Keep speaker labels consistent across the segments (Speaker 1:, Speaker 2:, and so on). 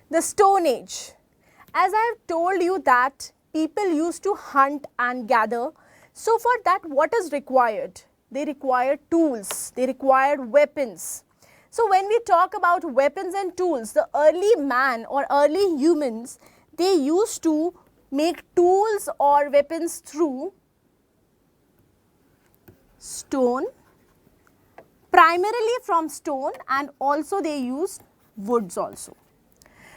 Speaker 1: The Stone Age. As I have told you that people used to hunt and gather. So for that, what is required? They required tools, they required weapons. So when we talk about weapons and tools, the early man or early humans, they used to make tools or weapons through stone, primarily from stone, and also they used woods also.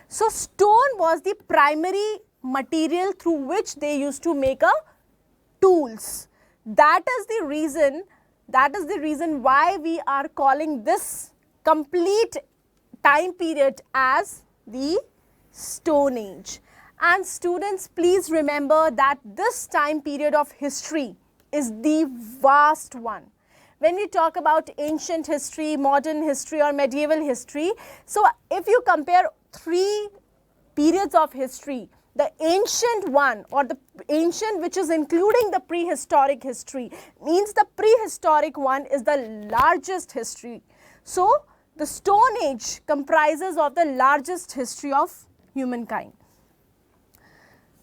Speaker 1: So stone was the primary material through which they used to make a tools. That is the reason why we are calling this complete time period as the Stone Age. And students, please remember that this time period of history is the vast one. When we talk about ancient history, modern history or medieval history, so if you compare three periods of history, the ancient one or the ancient which is including the prehistoric history means the prehistoric one is the largest history. So the Stone Age comprises of the largest history of humankind.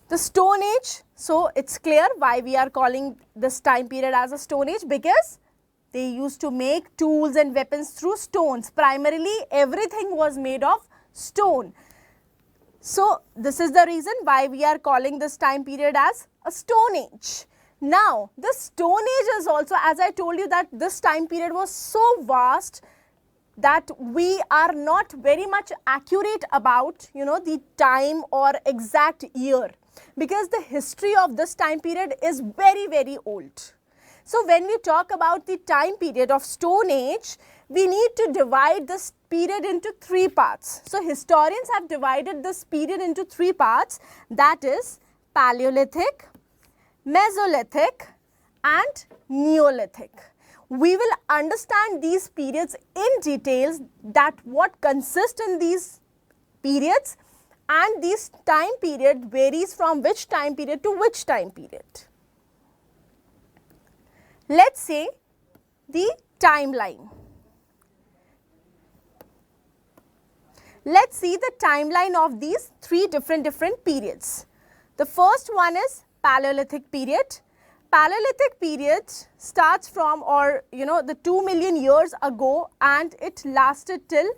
Speaker 1: The Stone Age, so it's clear why we are calling this time period as a Stone Age, because they used to make tools and weapons through stones. Primarily everything was made of stone. So this is the reason why we are calling this time period as a Stone Age. Now the Stone Age is also, as I told you, that this time period was so vast that we are not very much accurate about, the time or exact year, because the history of this time period is very, very old. So when we talk about the time period of Stone Age, we need to divide this period into three parts. So historians have divided this period into three parts, that is Paleolithic, Mesolithic and Neolithic. We will understand these periods in details, that what consists in these periods, and this time period varies from which time period to which time period. Let's say the timeline. Let's see the timeline of these three different periods. The first one is Paleolithic period. Paleolithic period starts from the 2 million years ago, and it lasted till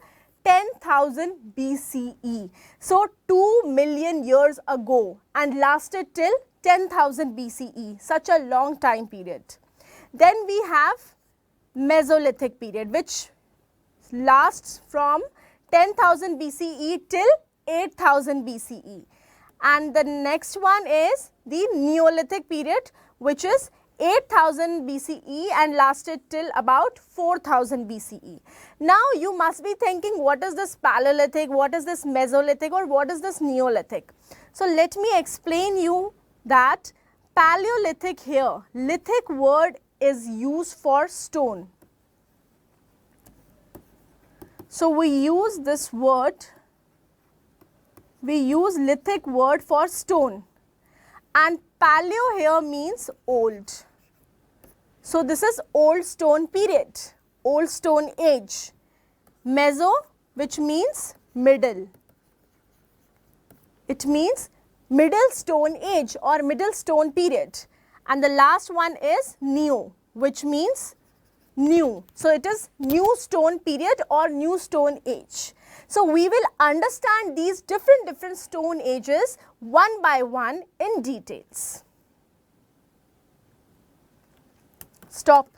Speaker 1: 10,000 BCE. So 2 million years ago and lasted till 10,000 BCE, such a long time period. Then we have Mesolithic period, which lasts from 10,000 BCE till 8,000 BCE. And the next one is the Neolithic period, which is 8,000 BCE and lasted till about 4,000 BCE. Now you must be thinking, what is this Paleolithic, what is this Mesolithic, or what is this Neolithic? So let me explain you that Paleolithic here, lithic word is used for stone. So we use this word, we use lithic word for stone, and paleo here means old. So this is old stone period, old stone age. Meso, which means middle. It means middle stone age or middle stone period. And the last one is neo, which means new. So it is new stone period or new stone age. So we will understand these different stone ages one by one in details. Stop.